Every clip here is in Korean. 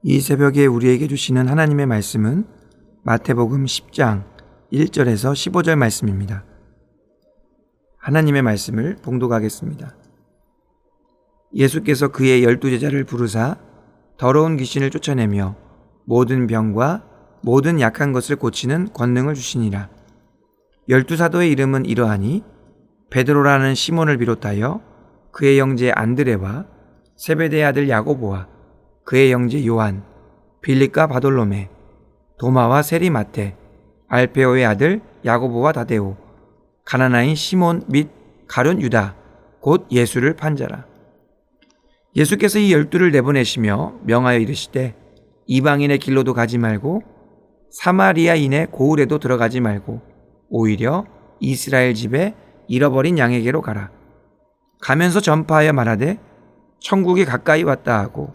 이 새벽에 우리에게 주시는 하나님의 말씀은 마태복음 10장 1절에서 15절 말씀입니다. 하나님의 말씀을 봉독하겠습니다. 예수께서 그의 12제자를 부르사 더러운 귀신을 쫓아내며 모든 병과 모든 약한 것을 고치는 권능을 주시니라. 12사도의 이름은 이러하니 베드로라는 시몬을 비롯하여 그의 형제 안드레와 세베대의 아들 야고보와 그의 형제 요한, 빌립과 바돌로메, 도마와 세리마테, 알페오의 아들 야고보와 다데오, 가나나인 시몬 및 가룟 유다, 곧 예수를 판 자라. 예수께서 이 12를 내보내시며 명하여 이르시되 이방인의 길로도 가지 말고 사마리아인의 고을에도 들어가지 말고 오히려 이스라엘 집에 잃어버린 양에게로 가라. 가면서 전파하여 말하되 천국이 가까이 왔다 하고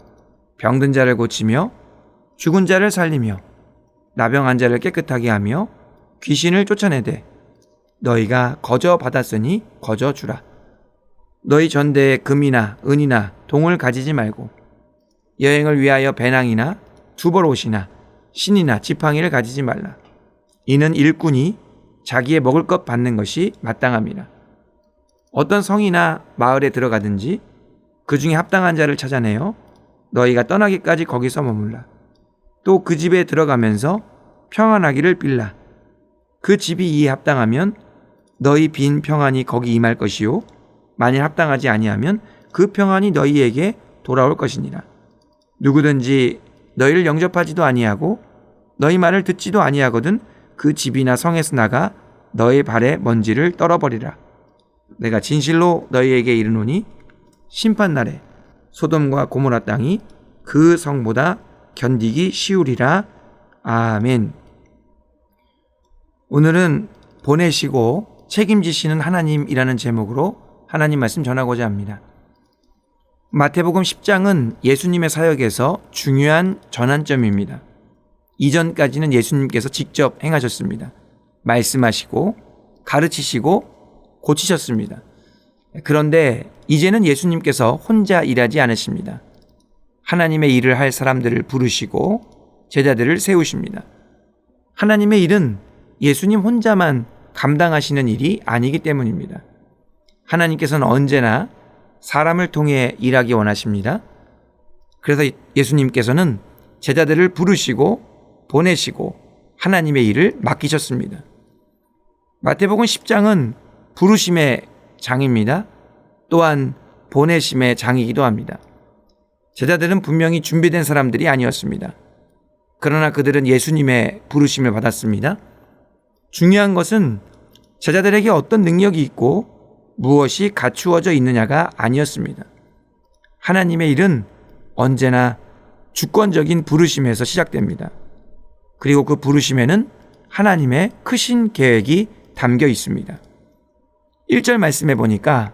병든 자를 고치며 죽은 자를 살리며 나병한 자를 깨끗하게 하며 귀신을 쫓아내되 너희가 거저 받았으니 거저 주라. 너희 전대에 금이나 은이나 동을 가지지 말고 여행을 위하여 배낭이나 두벌옷이나 신이나 지팡이를 가지지 말라. 이는 일꾼이 자기의 먹을 것 받는 것이 마땅함이라. 어떤 성이나 마을에 들어가든지 그 중에 합당한 자를 찾아내어 너희가 떠나기까지 거기서 머물라. 또 그 집에 들어가면서 평안하기를 빌라. 그 집이 이에 합당하면 너희 빈 평안이 거기 임할 것이요 만일 합당하지 아니하면 그 평안이 너희에게 돌아올 것이니라. 누구든지 너희를 영접하지도 아니하고 너희 말을 듣지도 아니하거든 그 집이나 성에서 나가 너희 발에 먼지를 떨어버리라. 내가 진실로 너희에게 이르노니 심판날에 소돔과 고모라 땅이 그 성보다 견디기 쉬우리라. 아멘. 오늘은 보내시고 책임지시는 하나님이라는 제목으로 하나님 말씀 전하고자 합니다. 마태복음 10장은 예수님의 사역에서 중요한 전환점입니다. 이전까지는 예수님께서 직접 행하셨습니다. 말씀하시고 가르치시고 고치셨습니다. 그런데 이제는 예수님께서 혼자 일하지 않으십니다. 하나님의 일을 할 사람들을 부르시고 제자들을 세우십니다. 하나님의 일은 예수님 혼자만 감당하시는 일이 아니기 때문입니다. 하나님께서는 언제나 사람을 통해 일하기 원하십니다. 그래서 예수님께서는 제자들을 부르시고 보내시고 하나님의 일을 맡기셨습니다. 마태복음 10장은 부르심의 장입니다. 또한 보내심의 장이기도 합니다. 제자들은 분명히 준비된 사람들이 아니었습니다. 그러나 그들은 예수님의 부르심을 받았습니다. 중요한 것은 제자들에게 어떤 능력이 있고 무엇이 갖추어져 있느냐가 아니었습니다. 하나님의 일은 언제나 주권적인 부르심에서 시작됩니다. 그리고 그 부르심에는 하나님의 크신 계획이 담겨 있습니다. 1절 말씀해 보니까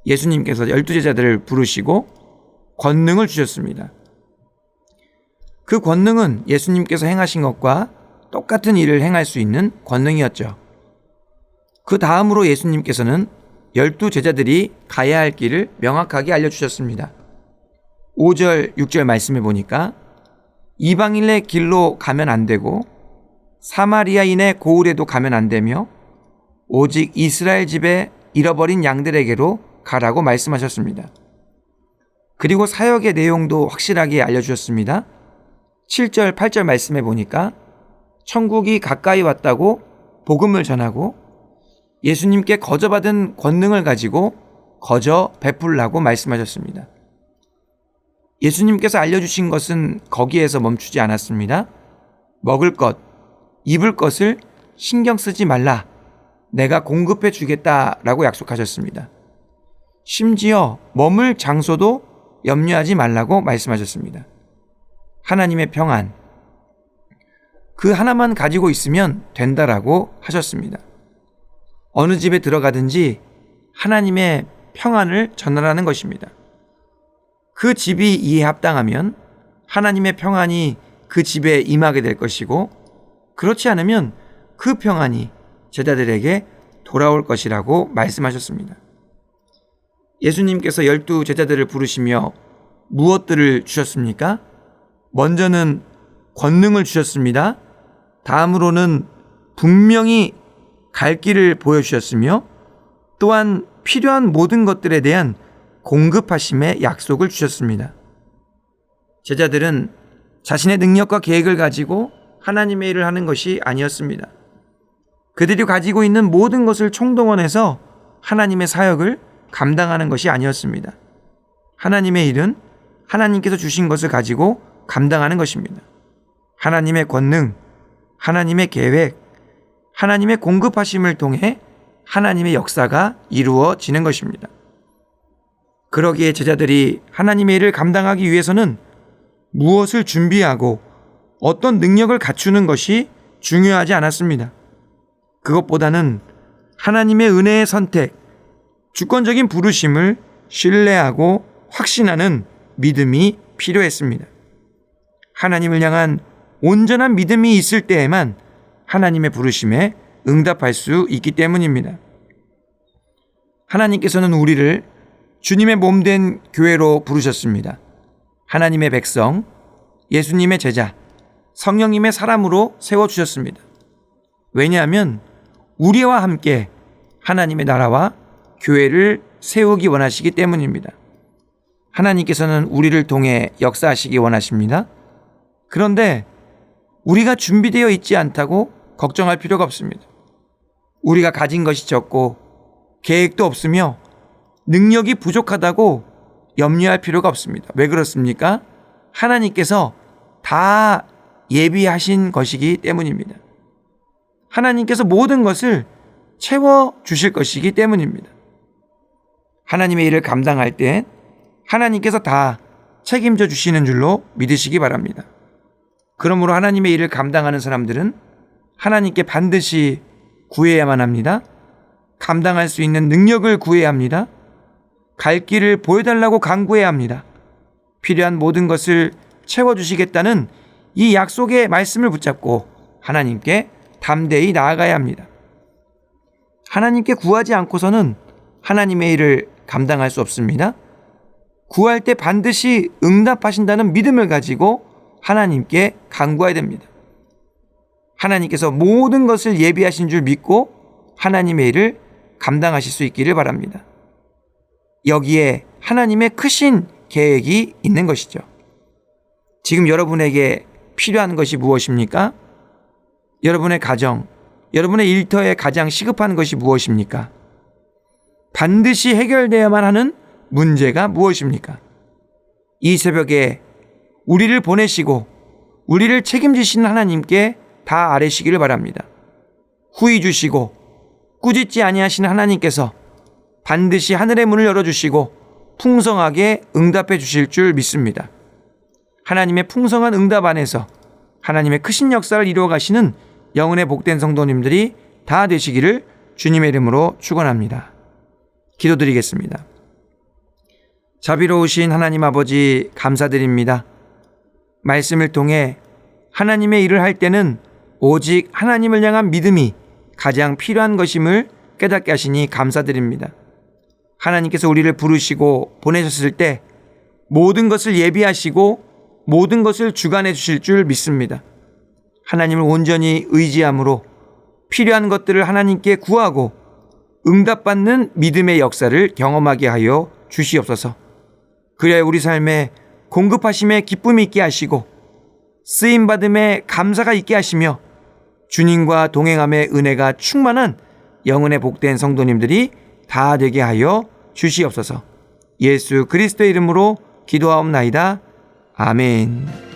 예수님께서 12제자들을 부르시고 권능을 주셨습니다. 그 권능은 예수님께서 행하신 것과 똑같은 일을 행할 수 있는 권능이었죠. 그 다음으로 예수님께서는 12제자들이 가야 할 길을 명확하게 알려주셨습니다. 5절, 6절 말씀해 보니까 이방인의 길로 가면 안 되고 사마리아인의 고을에도 가면 안 되며 오직 이스라엘 집에 잃어버린 양들에게로 가라고 말씀하셨습니다. 그리고 사역의 내용도 확실하게 알려주셨습니다. 7절, 8절 말씀해 보니까 천국이 가까이 왔다고 복음을 전하고 예수님께 거저 받은 권능을 가지고 거저 베풀라고 말씀하셨습니다. 예수님께서 알려주신 것은 거기에서 멈추지 않았습니다. 먹을 것, 입을 것을 신경 쓰지 말라. 내가 공급해 주겠다라고 약속하셨습니다. 심지어 머물 장소도 염려하지 말라고 말씀하셨습니다. 하나님의 평안, 그 하나만 가지고 있으면 된다라고 하셨습니다. 어느 집에 들어가든지 하나님의 평안을 전하라는 것입니다. 그 집이 이에 합당하면 하나님의 평안이 그 집에 임하게 될 것이고 그렇지 않으면 그 평안이 제자들에게 돌아올 것이라고 말씀하셨습니다. 예수님께서 12제자들을 부르시며 무엇들을 주셨습니까? 먼저는 권능을 주셨습니다. 다음으로는 분명히 갈 길을 보여주셨으며 또한 필요한 모든 것들에 대한 공급하심의 약속을 주셨습니다. 제자들은 자신의 능력과 계획을 가지고 하나님의 일을 하는 것이 아니었습니다. 그들이 가지고 있는 모든 것을 총동원해서 하나님의 사역을 감당하는 것이 아니었습니다. 하나님의 일은 하나님께서 주신 것을 가지고 감당하는 것입니다. 하나님의 권능, 하나님의 계획, 하나님의 공급하심을 통해 하나님의 역사가 이루어지는 것입니다. 그러기에 제자들이 하나님의 일을 감당하기 위해서는 무엇을 준비하고 어떤 능력을 갖추는 것이 중요하지 않았습니다. 그것보다는 하나님의 은혜의 선택, 주권적인 부르심을 신뢰하고 확신하는 믿음이 필요했습니다. 하나님을 향한 온전한 믿음이 있을 때에만 하나님의 부르심에 응답할 수 있기 때문입니다. 하나님께서는 우리를 주님의 몸된 교회로 부르셨습니다. 하나님의 백성, 예수님의 제자, 성령님의 사람으로 세워주셨습니다. 왜냐하면 우리와 함께 하나님의 나라와 교회를 세우기 원하시기 때문입니다. 하나님께서는 우리를 통해 역사하시기 원하십니다. 그런데 우리가 준비되어 있지 않다고 걱정할 필요가 없습니다. 우리가 가진 것이 적고 계획도 없으며 능력이 부족하다고 염려할 필요가 없습니다. 왜 그렇습니까? 하나님께서 다 예비하신 것이기 때문입니다. 하나님께서 모든 것을 채워주실 것이기 때문입니다. 하나님의 일을 감당할 때 하나님께서 다 책임져 주시는 줄로 믿으시기 바랍니다. 그러므로 하나님의 일을 감당하는 사람들은 하나님께 반드시 구해야만 합니다. 감당할 수 있는 능력을 구해야 합니다. 갈 길을 보여달라고 간구해야 합니다. 필요한 모든 것을 채워주시겠다는 이 약속의 말씀을 붙잡고 하나님께 담대히 나아가야 합니다. 하나님께 구하지 않고서는 하나님의 일을 감당할 수 없습니다. 구할 때 반드시 응답하신다는 믿음을 가지고 하나님께 간구해야 됩니다. 하나님께서 모든 것을 예비하신 줄 믿고 하나님의 일을 감당하실 수 있기를 바랍니다. 여기에 하나님의 크신 계획이 있는 것이죠. 지금 여러분에게 필요한 것이 무엇입니까? 여러분의 가정, 여러분의 일터에 가장 시급한 것이 무엇입니까? 반드시 해결되어야만 하는 문제가 무엇입니까? 이 새벽에 우리를 보내시고 우리를 책임지시는 하나님께 다 아뢰시기를 바랍니다. 후히 주시고 꾸짖지 아니하시는 하나님께서 반드시 하늘의 문을 열어주시고 풍성하게 응답해 주실 줄 믿습니다. 하나님의 풍성한 응답 안에서 하나님의 크신 역사를 이루어 가시는 영혼의 복된 성도님들이 다 되시기를 주님의 이름으로 축원합니다. 기도드리겠습니다. 자비로우신 하나님 아버지 감사드립니다. 말씀을 통해 하나님의 일을 할 때는 오직 하나님을 향한 믿음이 가장 필요한 것임을 깨닫게 하시니 감사드립니다. 하나님께서 우리를 부르시고 보내셨을 때 모든 것을 예비하시고 모든 것을 주관해 주실 줄 믿습니다. 하나님을 온전히 의지함으로 필요한 것들을 하나님께 구하고 응답받는 믿음의 역사를 경험하게 하여 주시옵소서. 그래야 우리 삶에 공급하심에 기쁨이 있게 하시고 쓰임받음에 감사가 있게 하시며 주님과 동행함의 은혜가 충만한 영혼의 복된 성도님들이 다 되게 하여 주시옵소서. 예수 그리스도의 이름으로 기도하옵나이다. 아멘.